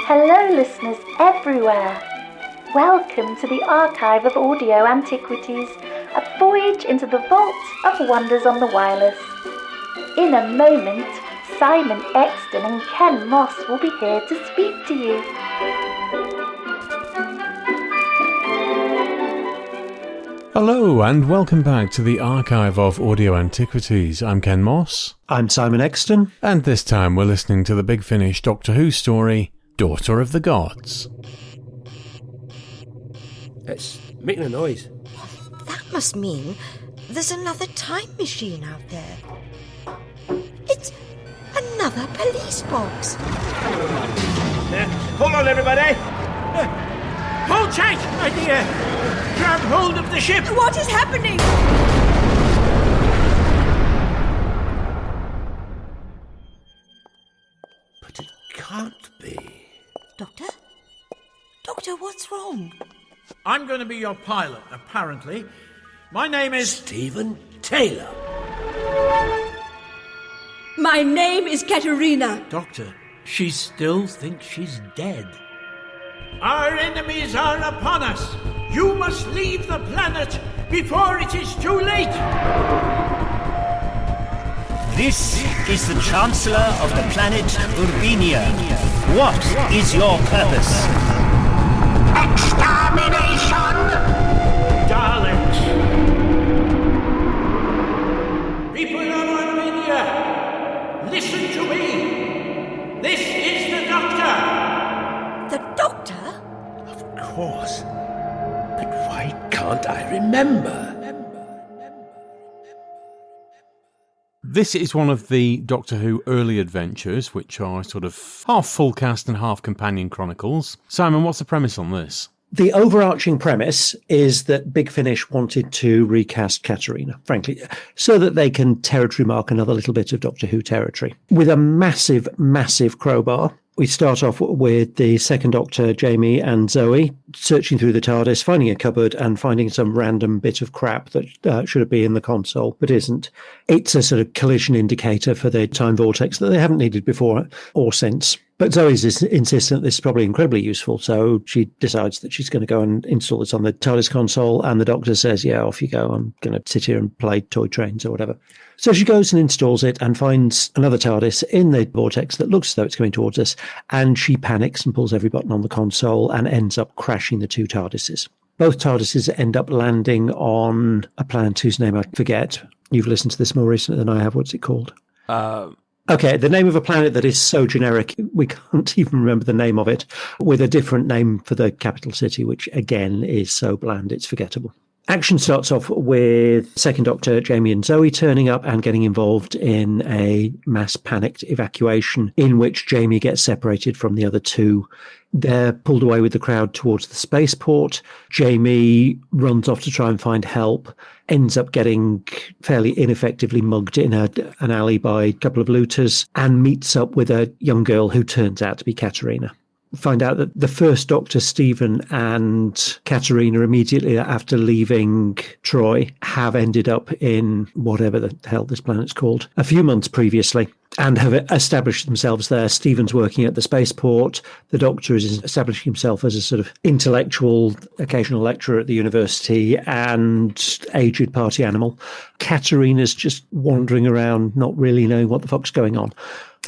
Hello, listeners everywhere. Welcome to the Archive of Audio Antiquities, a voyage into the vault of wonders on the wireless. In a moment, Simon Exton and Ken Moss will be here to speak to you. Hello and welcome back to the Archive of Audio Antiquities. I'm Ken Moss. I'm Simon Exton. And this time we're listening to the Big Finish Doctor Who story, Daughter of the Gods. It's making a noise. That must mean there's another time machine out there. It's another police box. Hold on, everybody. Hold tight, my dear. Grab hold of the ship. What is happening? But it can't be. Doctor, what's wrong? I'm going to be your pilot, apparently. My name is... Stephen Taylor. My name is Katerina. Doctor, she still thinks she's dead. Our enemies are upon us. You must leave the planet before it is too late. This is the Chancellor of the planet Urbania. What is your purpose? Extermination! Daleks. People of Urbania, listen to me. This is the Doctor. The Doctor? Of course. But why can't I remember? This is one of the Doctor Who early adventures, which are sort of half full cast and half companion chronicles. Simon, what's the premise on this? The overarching premise is that Big Finish wanted to recast Katerina, frankly, so that they can territory mark another little bit of Doctor Who territory. With a massive, massive crowbar. We start off with the second Doctor, Jamie and Zoe, searching through the TARDIS, finding a cupboard and finding some random bit of crap that should be in the console, but isn't. It's a sort of collision indicator for the time vortex that they haven't needed before or since. But Zoe's insistent this is probably incredibly useful, so she decides that she's going to go and install this on the TARDIS console, and the Doctor says, yeah, off you go, I'm going to sit here and play toy trains or whatever. So she goes and installs it and finds another TARDIS in the vortex that looks as though it's coming towards us, and she panics and pulls every button on the console and ends up crashing the two TARDISes. Both TARDISes end up landing on a planet whose name I forget. You've listened to this more recently than I have. What's it called? Okay, the name of a planet that is so generic, we can't even remember the name of it, with a different name for the capital city, which again is so bland it's forgettable. Action starts off with second Doctor, Jamie and Zoe turning up and getting involved in a mass panicked evacuation in which Jamie gets separated from the other two. They're pulled away with the crowd towards the spaceport. Jamie runs off to try and find help, ends up getting fairly ineffectively mugged in an alley by a couple of looters, and meets up with a young girl who turns out to be Katerina. Find out that the first Doctor, Stephen, and Katerina, immediately after leaving Troy, have ended up in whatever the hell this planet's called, a few months previously, and have established themselves there. Stephen's working at the spaceport. The Doctor is establishing himself as a sort of intellectual, occasional lecturer at the university and aged party animal. Katerina's just wandering around, not really knowing what the fuck's going on.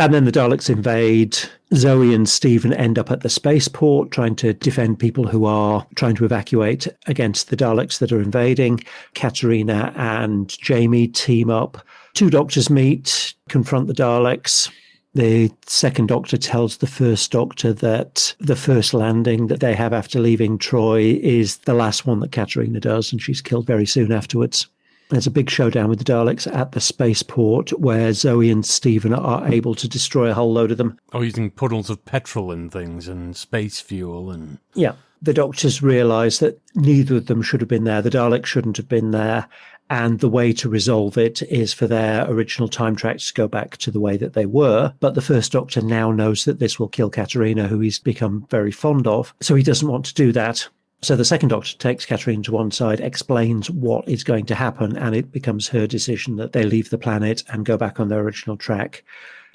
And then the Daleks invade. Zoe and Stephen end up at the spaceport trying to defend people who are trying to evacuate against the Daleks that are invading. Katerina and Jamie team up. Two Doctors meet, confront the Daleks. The second Doctor tells the first Doctor that the first landing that they have after leaving Troy is the last one that Katerina does, and she's killed very soon afterwards. There's a big showdown with the Daleks at the spaceport where Zoe and Stephen are able to destroy a whole load of them. Oh, using puddles of petrol and things and space fuel and... Yeah. The Doctors realise that neither of them should have been there. The Daleks shouldn't have been there. And the way to resolve it is for their original time tracks to go back to the way that they were. But the first Doctor now knows that this will kill Katerina, who he's become very fond of. So he doesn't want to do that. So the second Doctor takes Katerina to one side, explains what is going to happen, and it becomes her decision that they leave the planet and go back on their original track.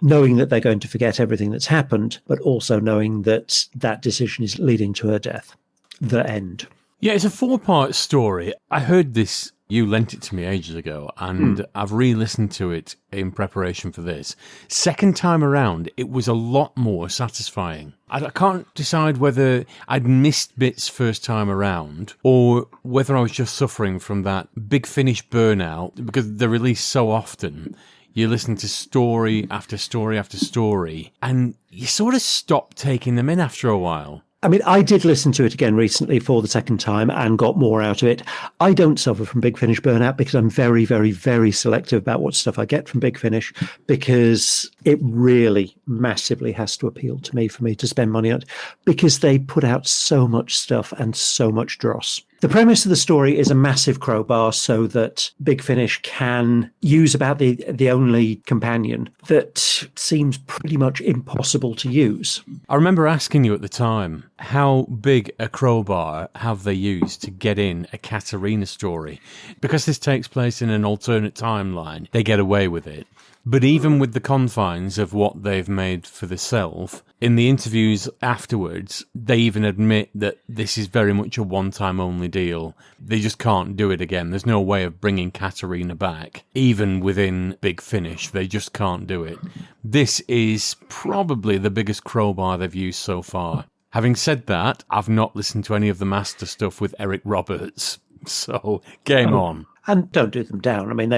knowing that they're going to forget everything that's happened, but also knowing that that decision is leading to her death. The end. Yeah, it's a 4-part story. I heard this, you lent it to me ages ago, and I've re-listened to it in preparation for this. Second time around, it was a lot more satisfying. I can't decide whether I'd missed bits first time around or whether I was just suffering from that Big Finish burnout, because they're released so often. You listen to story after story after story, and you sort of stop taking them in after a while. I mean, I did listen to it again recently for the second time and got more out of it. I don't suffer from Big Finish burnout because I'm very, very, very selective about what stuff I get from Big Finish, because it really massively has to appeal to me for me to spend money on it, because they put out so much stuff and so much dross. The premise of the story is a massive crowbar so that Big Finish can use about the only companion that seems pretty much impossible to use. I remember asking you at the time, how big a crowbar have they used to get in a Katerina story? Because this takes place in an alternate timeline, they get away with it. But even with the confines of what they've made for themselves, in the interviews afterwards, they even admit that this is very much a one-time only deal. They just can't do it again. There's no way of bringing Katerina back. Even within Big Finish, they just can't do it. This is probably the biggest crowbar they've used so far. Having said that, I've not listened to any of the Master stuff with Eric Roberts. So, game on. And don't do them down. I mean,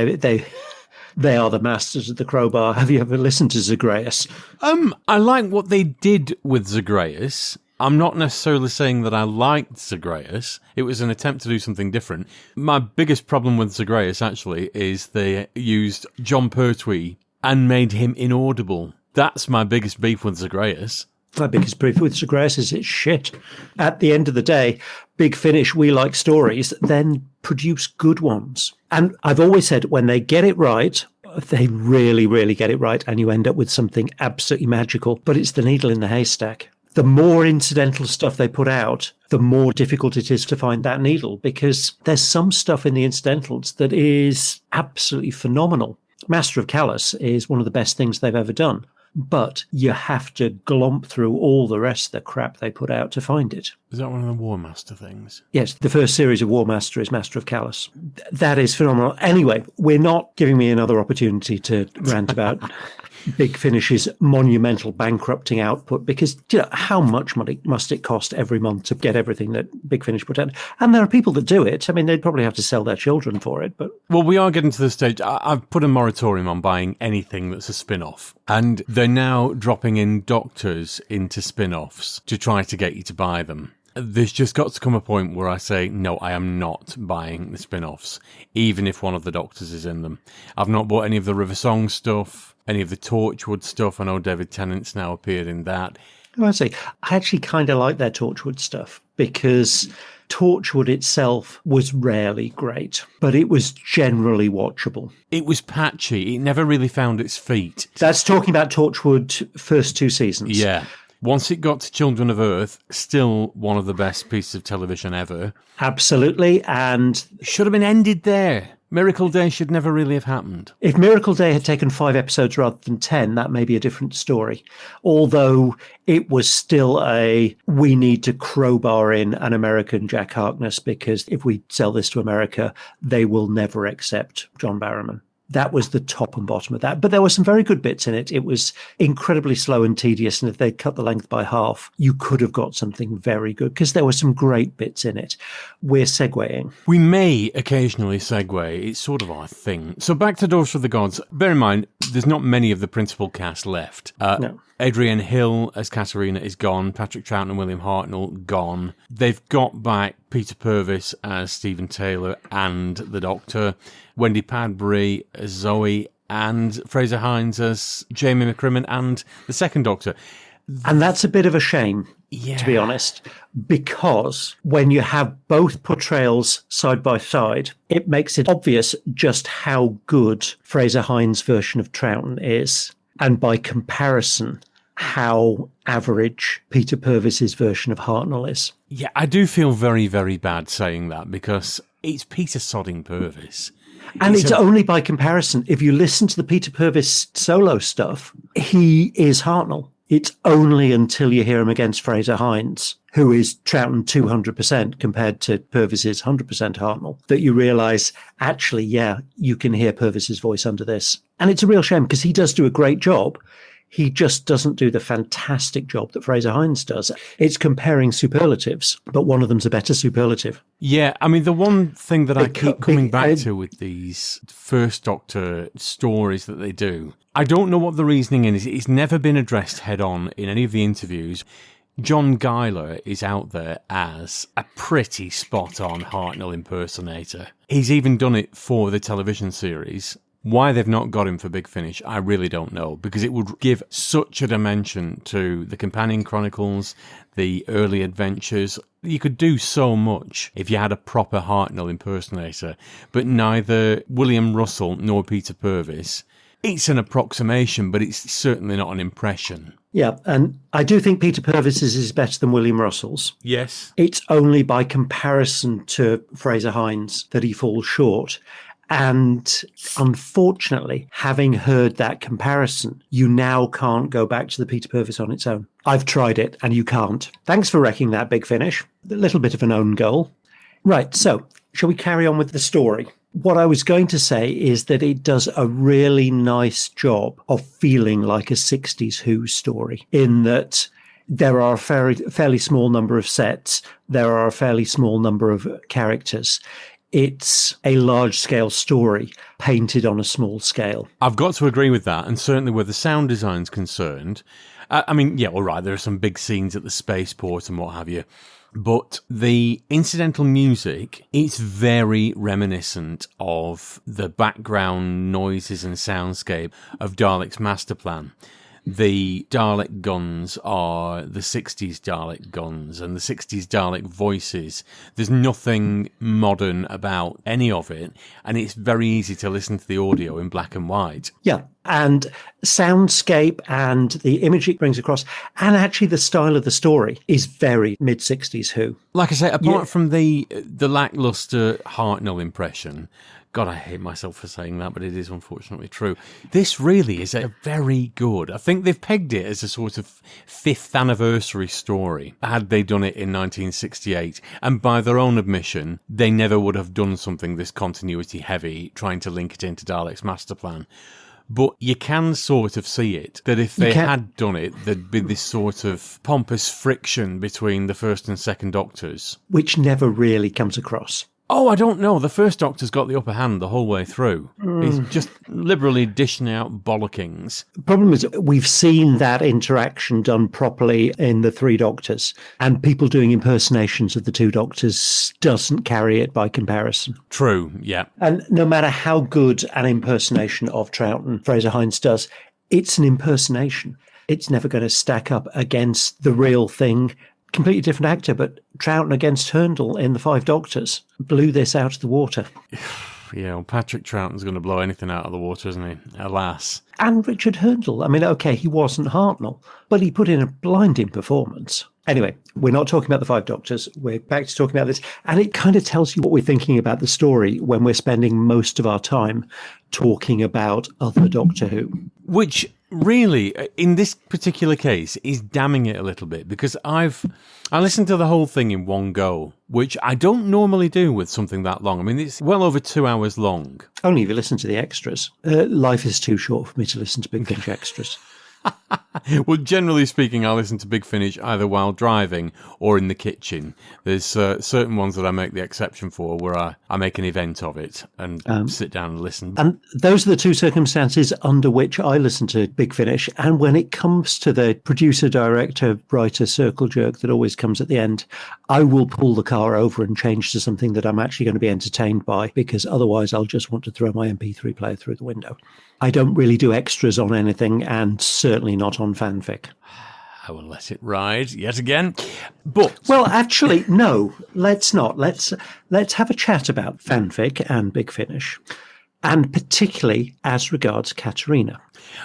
they are the masters of the crowbar. Have you ever listened to Zagreus? I like what they did with Zagreus. I'm not necessarily saying that I liked Zagreus. It was an attempt to do something different. My biggest problem with Zagreus, actually, is they used John Pertwee and made him inaudible. That's my biggest beef with Zagreus. My biggest beef with Zagreus is it's shit. At the end of the day, Big Finish, we like stories, then produce good ones. And I've always said when they get it right, they really, really get it right, and you end up with something absolutely magical. But it's the needle in the haystack. The more incidental stuff they put out, the more difficult it is to find that needle, because there's some stuff in the incidentals that is absolutely phenomenal. Master of Callus is one of the best things they've ever done. But you have to glomp through all the rest of the crap they put out to find it. Is that one of the War Master things? Yes, the first series of War Master is Master of Callus. That is phenomenal. Anyway, we're not giving me another opportunity to rant about Big Finish's monumental bankrupting output, because how much money must it cost every month to get everything that Big Finish put out? And there are people that do it. I mean, they'd probably have to sell their children for it. But well, we are getting to the stage. I've put a moratorium on buying anything that's a spin-off. And they're now dropping in doctors into spin-offs to try to get you to buy them. There's just got to come a point where I say, no, I am not buying the spin-offs, even if one of the doctors is in them. I've not bought any of the River Song stuff, any of the Torchwood stuff. I know David Tennant's now appeared in that. I see. I actually kind of like their Torchwood stuff, because Torchwood itself was rarely great, but it was generally watchable. It was patchy. It never really found its feet. That's talking about Torchwood first 2 seasons. Yeah. Once it got to Children of Earth, still one of the best pieces of television ever. Absolutely, and should have been ended there. Miracle Day should never really have happened. If Miracle Day had taken 5 episodes rather than 10, that may be a different story. Although it was still we need to crowbar in an American Jack Harkness, because if we sell this to America, they will never accept John Barrowman. That was the top and bottom of that. But there were some very good bits in it. It was incredibly slow and tedious. And if they'd cut the length by half, you could have got something very good, because there were some great bits in it. We're segueing. We may occasionally segue. It's sort of our thing. So back to Daughter of the Gods. Bear in mind, there's not many of the principal cast left. No. Adrienne Hill as Katerina is gone. Patrick Troughton and William Hartnell gone. They've got back Peter Purvis as Stephen Taylor and the Doctor. Wendy Padbury as Zoe, and Fraser Hines as Jamie McCrimmon and the second Doctor. And that's a bit of a shame, to be honest, because when you have both portrayals side by side, it makes it obvious just how good Fraser Hines' version of Troughton is. And by comparison, how average Peter Purvis's version of Hartnell is. Yeah, I do feel very, very bad saying that, because it's Peter sodding Purvis. And it's only by comparison. If you listen to the Peter Purves solo stuff, he is Hartnell. It's only until you hear him against Fraser Hines, who is Troughton 200% compared to Purvis's 100% Hartnell, that you realise, actually, yeah, you can hear Purvis's voice under this. And it's a real shame because he does do a great job. He just doesn't do the fantastic job that Fraser Hines does. It's comparing superlatives, but one of them's a better superlative. Yeah, I mean, the one thing that I keep coming back to with these First Doctor stories that they do, I don't know what the reasoning is. It's never been addressed head on in any of the interviews. John Guyler is out there as a pretty spot-on Hartnell impersonator. He's even done it for the television series. Why they've not got him for Big Finish, I really don't know, because it would give such a dimension to the Companion Chronicles, the early adventures. You could do so much if you had a proper Hartnell impersonator, but neither William Russell nor Peter Purves. It's an approximation, but it's certainly not an impression. Yeah, and I do think Peter Purvis's is better than William Russell's. Yes. It's only by comparison to Fraser Hines that he falls short. And unfortunately, having heard that comparison, you now can't go back to the Peter Purves on its own. I've tried it, and you can't. Thanks for wrecking that, Big Finish. A little bit of an own goal. Right, so shall we carry on with the story? What I was going to say is that it does a really nice job of feeling like a 60s Who story, in that there are a fairly small number of sets, there are a fairly small number of characters. It's a large-scale story painted on a small scale. I've got to agree with that, and certainly where the sound design's concerned. I mean, yeah, all right, there are some big scenes at the spaceport and what have you, but the incidental music, it's very reminiscent of the background noises and soundscape of Dalek's Master Plan. The Dalek guns are the 60s Dalek guns and the 60s Dalek voices. There's nothing modern about any of it, and it's very easy to listen to the audio in black and white. Yeah, and soundscape and the image it brings across, and actually the style of the story is very mid-60s Who. Like I say, apart from the lackluster Hartnell impression, God, I hate myself for saying that, but it is unfortunately true. This really is a very good. I think they've pegged it as a sort of 5th anniversary story, had they done it in 1968. And by their own admission, they never would have done something this continuity heavy, trying to link it into Dalek's Master Plan. But you can sort of see it, that if they had done it, there'd be this sort of pompous friction between the first and second Doctors. Which never really comes across. Oh, I don't know. The First Doctor's got the upper hand the whole way through. He's just liberally dishing out bollockings. The problem is we've seen that interaction done properly in the Three Doctors, and people doing impersonations of the two Doctors doesn't carry it by comparison. True, yeah. And no matter how good an impersonation of Troughton Fraser Hines does, it's an impersonation. It's never going to stack up against the real thing. Completely different actor, but Troughton against Herndl in The Five Doctors blew this out of the water. Yeah, well, Patrick Troughton's going to blow anything out of the water, isn't he? Alas. And Richard Herndl. I mean, okay, he wasn't Hartnell, but he put in a blinding performance. Anyway, we're not talking about The Five Doctors. We're back to talking about this. And it kind of tells you what we're thinking about the story when we're spending most of our time talking about other Doctor Who. Which really, in this particular case, is damning it a little bit, because I listened to the whole thing in one go, which I don't normally do with something that long. I mean, it's well over 2 hours long. Only if you listen to the extras. Life is too short for me to listen to Big Finish extras. Well, generally speaking, I listen to Big Finish either while driving or in the kitchen. There's certain ones that I make the exception for, where I make an event of it and sit down and listen. And those are the two circumstances under which I listen to Big Finish. And when it comes to the producer, director, writer circle jerk that always comes at the end, I will pull the car over and change to something that I'm actually going to be entertained by, because otherwise I'll just want to throw my MP3 player through the window. I don't really do extras on anything, and certainly not on fanfic. I will let it ride yet again. But well, actually, no, let's not. Let's have a chat about fanfic and Big Finish, and particularly as regards Katerina.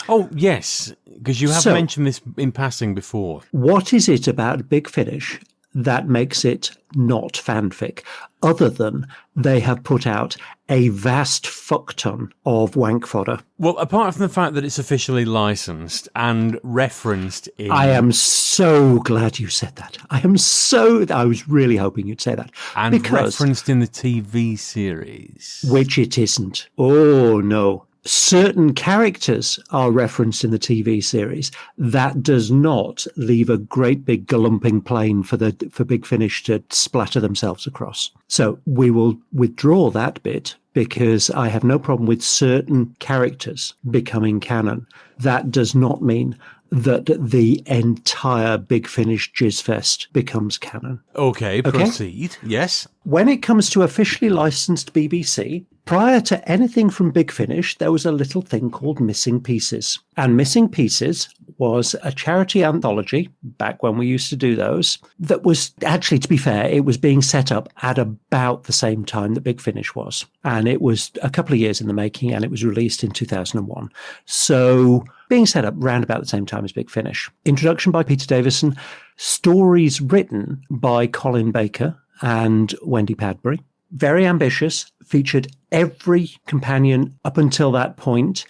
Oh, yes, because you have mentioned this in passing before. What is it about Big Finish that makes it not fanfic, other than they have put out a vast fuck ton of wank fodder. Well, apart from the fact that it's officially licensed and referenced in... I am so glad you said that. I was really hoping you'd say that. And referenced in the TV series. Which it isn't. Oh, no. Certain characters are referenced in the TV series. That does not leave a great big glumping plain for Big Finish to splatter themselves across. So we will withdraw that bit because I have no problem with certain characters becoming canon. That does not mean that the entire Big Finish Jizzfest becomes canon. Okay, proceed. Yes. When it comes to officially licensed BBC, prior to anything from Big Finish, there was a little thing called Missing Pieces. And Missing Pieces was a charity anthology, back when we used to do those, that was actually, to be fair, it was being set up at about the same time that Big Finish was. And it was a couple of years in the making, and it was released in 2001. So being set up round about the same time as Big Finish. Introduction by Peter Davison, stories written by Colin Baker and Wendy Padbury. Very ambitious, featured every companion up until that point,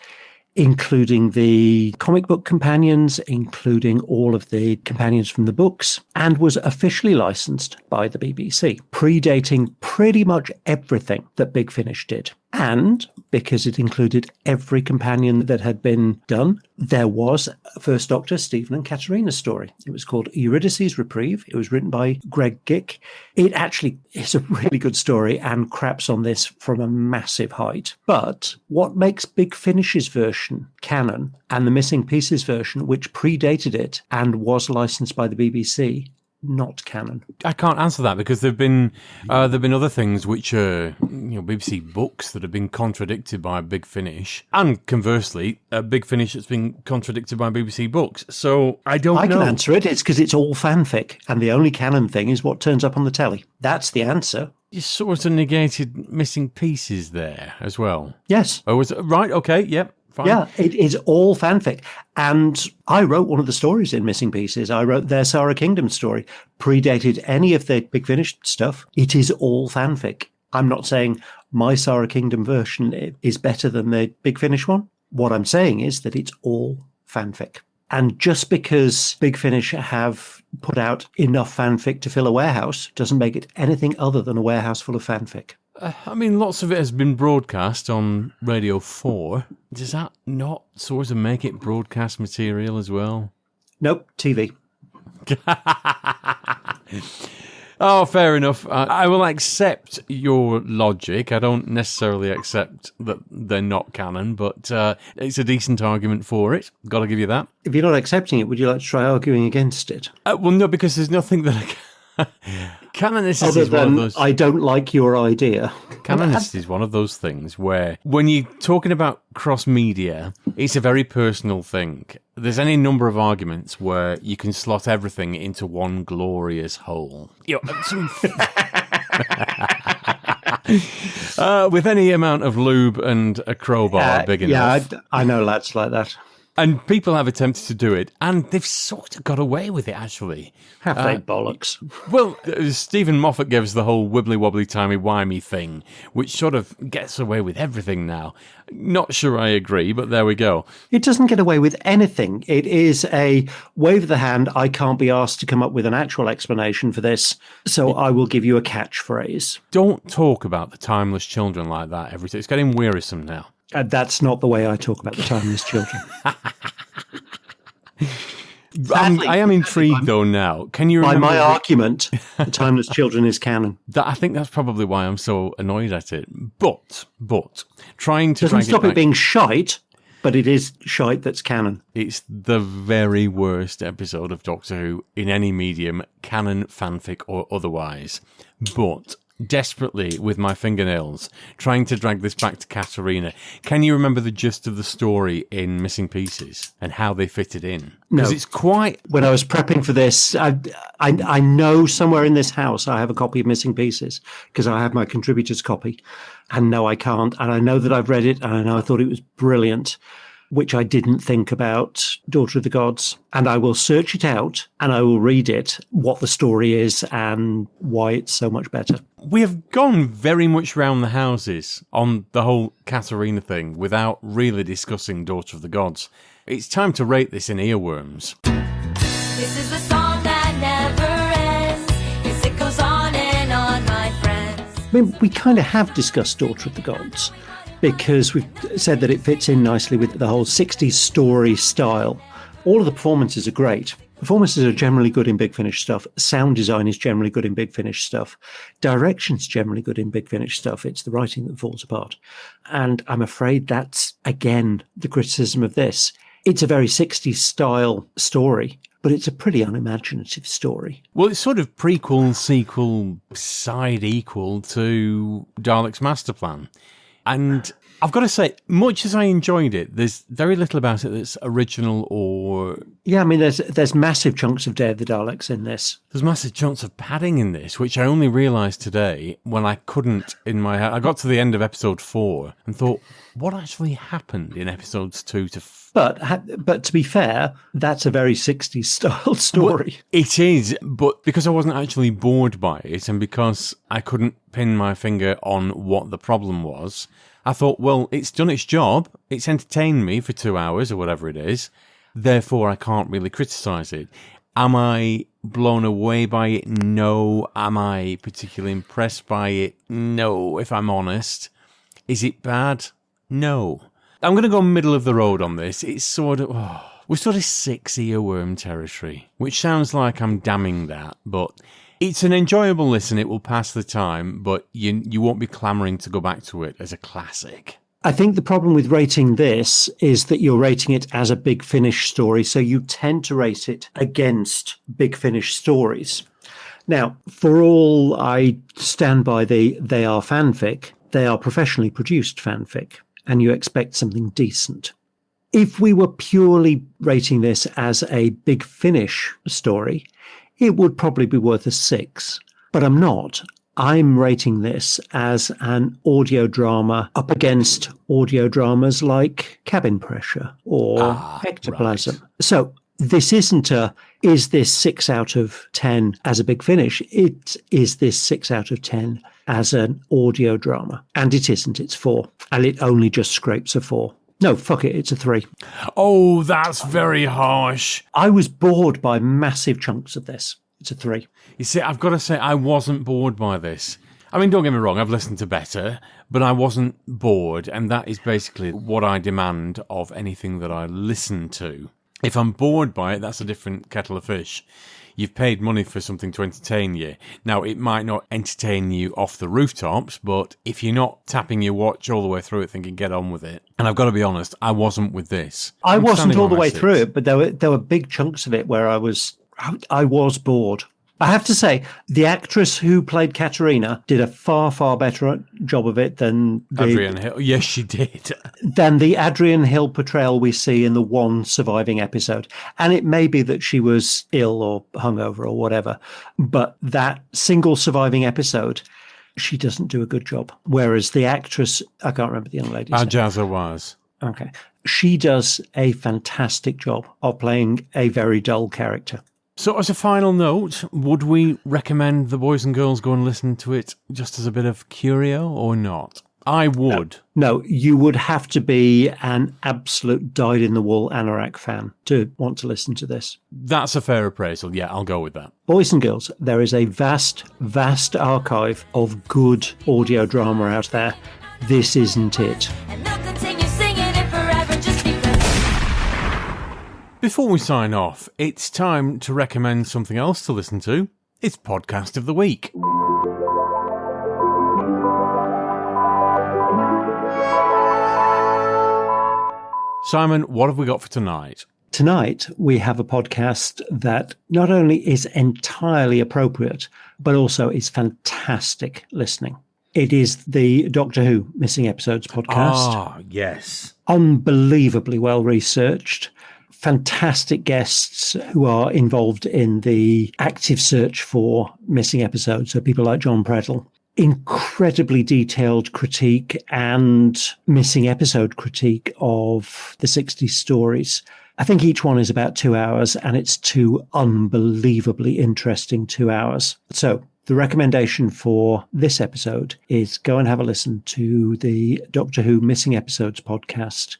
including the comic book companions, including all of the companions from the books, and was officially licensed by the BBC, predating pretty much everything that Big Finish did. And because it included every companion that had been done, there was a First Doctor, Stephen and Katerina story. It was called Eurydice's Reprieve. It was written by Greg Gick. It actually is a really good story and craps on this from a massive height. But what makes Big Finish's version canon and the Missing Pieces version, which predated it and was licensed by the BBC, not canon? I can't answer that because there've been other things which are BBC books that have been contradicted by Big Finish, and conversely, Big Finish that's been contradicted by BBC books. So I don't know. I can answer it. It's because it's all fanfic, and the only canon thing is what turns up on the telly. That's the answer. You sort of negated Missing Pieces there as well. Yes. Oh, was it right? Okay. Yep. Fine. Yeah, it is all fanfic. And I wrote one of the stories in Missing Pieces. I wrote their Sarah Kingdom story, predated any of the Big Finish stuff. It is all fanfic. I'm not saying my Sarah Kingdom version is better than the Big Finish one. What I'm saying is that it's all fanfic. And just because Big Finish have put out enough fanfic to fill a warehouse doesn't make it anything other than a warehouse full of fanfic. I mean, lots of it has been broadcast on Radio 4. Does that not sort of make it broadcast material as well? Nope, TV. Oh, fair enough. I will accept your logic. I don't necessarily accept that they're not canon, but it's a decent argument for it. Got to give you that. If you're not accepting it, would you like to try arguing against it? Well, no, because there's nothing that I can... Canonicity Other is one of those... I don't like your idea. Canonicity is one of those things where when you're talking about cross-media, it's a very personal thing. There's any number of arguments where you can slot everything into one glorious whole. With any amount of lube and a crowbar big enough. Yeah, I know lads like that. And people have attempted to do it, and they've sort of got away with it, actually. Have they bollocks? Well, Stephen Moffat gave us the whole wibbly-wobbly, timey-wimey thing, which sort of gets away with everything now. Not sure I agree, but there we go. It doesn't get away with anything. It is a wave of the hand. I can't be asked to come up with an actual explanation for this, so I will give you a catchphrase. Don't talk about the timeless children like that every day. It's getting wearisome now. That's not the way I talk about the timeless children. I am intrigued, though, now. Can you remember... By my argument, the timeless children is canon. I think that's probably why I'm so annoyed at it. But, trying to... Doesn't stop it being shite, but it is shite that's canon. It's the very worst episode of Doctor Who in any medium, canon, fanfic, or otherwise. But... desperately with my fingernails, trying to drag this back to Katerina. Can you remember the gist of the story in Missing Pieces and how they fitted in? Because No. it's quite... When I was prepping for this, I know somewhere in this house I have a copy of Missing Pieces because I have my contributor's copy. And no, I can't. And I know that I've read it and I know I thought it was brilliant. which I didn't think about Daughter of the Gods. And I will search it out and I will read it, what the story is and why it's so much better. We have gone very much round the houses on the whole Katarina thing without really discussing Daughter of the Gods. It's time to rate this in earworms. This is the song that never ends. Yes, it goes on and on, my friends. I mean, we kind of have discussed Daughter of the Gods because we've said that it fits in nicely with the whole 60s story style. All of the performances are great. Performances are generally good in Big Finish stuff. Sound design is generally good in Big Finish stuff. Direction's generally good in Big Finish stuff. It's the writing that falls apart. And I'm afraid that's, again, the criticism of this. It's a very 60s style story, but it's a pretty unimaginative story. Well, it's sort of prequel, sequel, side equal to Dalek's Master Plan. And I've got to say, much as I enjoyed it, there's very little about it that's original or... Yeah, I mean, there's massive chunks of Day of the Daleks in this. There's massive chunks of padding in this, which I only realised today when I couldn't in my head. I got to the end of episode 4 and thought, what actually happened in episodes 2 to 4? But to be fair, that's a very 60s style story. Well, it is, but because I wasn't actually bored by it and because I couldn't pin my finger on what the problem was, I thought, well, it's done its job. It's entertained me for 2 hours or whatever it is. Therefore, I can't really criticise it. Am I blown away by it? No. Am I particularly impressed by it? No, if I'm honest. Is it bad? No. I'm going to go middle of the road on this. It's sort of... we're sort of 6 earworm territory, which sounds like I'm damning that, but... It's an enjoyable listen. It will pass the time, but you won't be clamouring to go back to it as a classic. I think the problem with rating this is that you're rating it as a Big Finish story, so you tend to rate it against Big Finish stories. Now, for all I stand by they are fanfic, they are professionally produced fanfic, and you expect something decent. If we were purely rating this as a Big Finish story, it would probably be worth a 6, but I'm not. I'm rating this as an audio drama up against audio dramas like Cabin Pressure or Ectoplasm. Right. So this isn't is this 6 out of 10 as a Big Finish? It is this 6 out of 10 as an audio drama. And it isn't, it's 4. And it only just scrapes a 4. No, fuck it, it's a 3. Oh, that's very harsh. I was bored by massive chunks of this. It's a 3. You see, I've got to say, I wasn't bored by this. I mean, don't get me wrong, I've listened to better, but I wasn't bored, and that is basically what I demand of anything that I listen to. If I'm bored by it, that's a different kettle of fish. You've paid money for something to entertain you. Now, it might not entertain you off the rooftops, but if you're not tapping your watch all the way through it thinking, get on with it. And I've got to be honest, I wasn't with this. I wasn't all the way through it, but there were big chunks of it where I was bored. I have to say, the actress who played Katarina did a far, far better job of it than Adrian Hill. Yes, she did. Than the Adrian Hill portrayal we see in the one surviving episode. And it may be that she was ill or hungover or whatever, but that single surviving episode, she doesn't do a good job. Whereas the actress, I can't remember the young lady's name. Jazza was. Okay. She does a fantastic job of playing a very dull character. So as a final note, would we recommend the boys and girls go and listen to it just as a bit of curio or not? I would. No, you would have to be an absolute dyed-in-the-wool Anorak fan to want to listen to this. That's a fair appraisal. Yeah, I'll go with that. Boys and girls, there is a vast, vast archive of good audio drama out there. This isn't it. And they'll continue singing it forever just because. Before we sign off, it's time to recommend something else to listen to. It's Podcast of the Week. Simon, what have we got for tonight? Tonight, we have a podcast that not only is entirely appropriate, but also is fantastic listening. It is the Doctor Who Missing Episodes podcast. Ah, yes. Unbelievably well researched. Fantastic guests who are involved in the active search for missing episodes. So people like John Predle. incredibly detailed critique and missing episode critique of the 60s stories. I think each one is about 2 hours, and it's 2 unbelievably interesting 2 hours. So the recommendation for this episode is go and have a listen to the Doctor Who Missing Episodes podcast.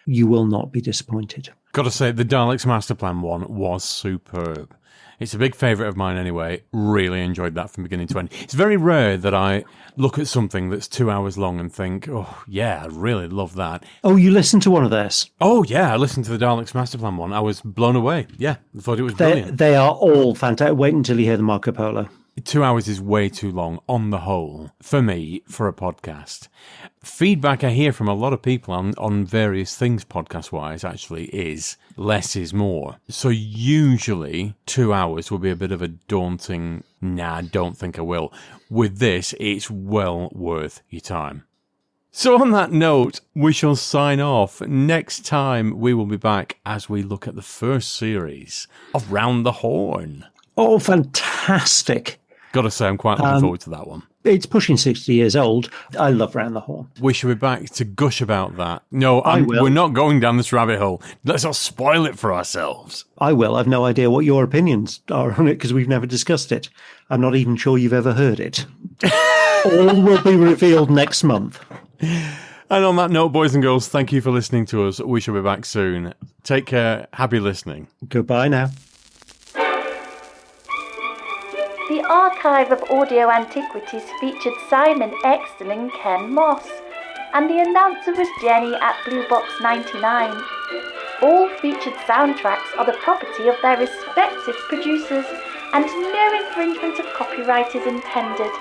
You will not be disappointed. Got to say, the Daleks Master Plan one was superb. It's a big favourite of mine anyway. Really enjoyed that from beginning to end. It's very rare that I look at something that's 2 hours long and think, oh, yeah, I really love that. Oh, you listened to one of theirs? Oh, yeah, I listened to the Daleks Master Plan one. I was blown away. Yeah, I thought it was brilliant. They are all fantastic. Wait until you hear the Marco Polo. 2 hours is way too long on the whole, for me, for a podcast. Feedback I hear from a lot of people on various things podcast-wise actually is less is more. So usually 2 hours will be a bit of a daunting, nah, don't think I will. With this, it's well worth your time. So on that note, we shall sign off. Next time we will be back as we look at the first series of Round the Horn. Oh, fantastic. Got to say, I'm quite looking forward to that one. It's pushing 60 years old. I love Round the Horn. We should be back to gush about that. No, I will. We're not going down this rabbit hole. Let's not spoil it for ourselves. I will. I've no idea what your opinions are on it because we've never discussed it. I'm not even sure you've ever heard it. All will be revealed next month. And on that note, boys and girls, thank you for listening to us. We shall be back soon. Take care. Happy listening. Goodbye now. The archive of audio antiquities featured Simon Exton and Ken Moss, and the announcer was Jenny at Blue Box 99. All featured soundtracks are the property of their respective producers, and no infringement of copyright is intended.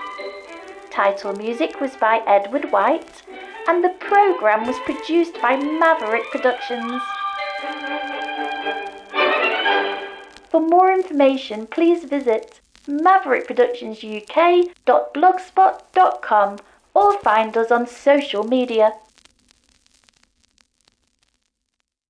Title music was by Edward White, and the programme was produced by Maverick Productions. For more information, please visit maverickproductionsuk.blogspot.com or find us on social media.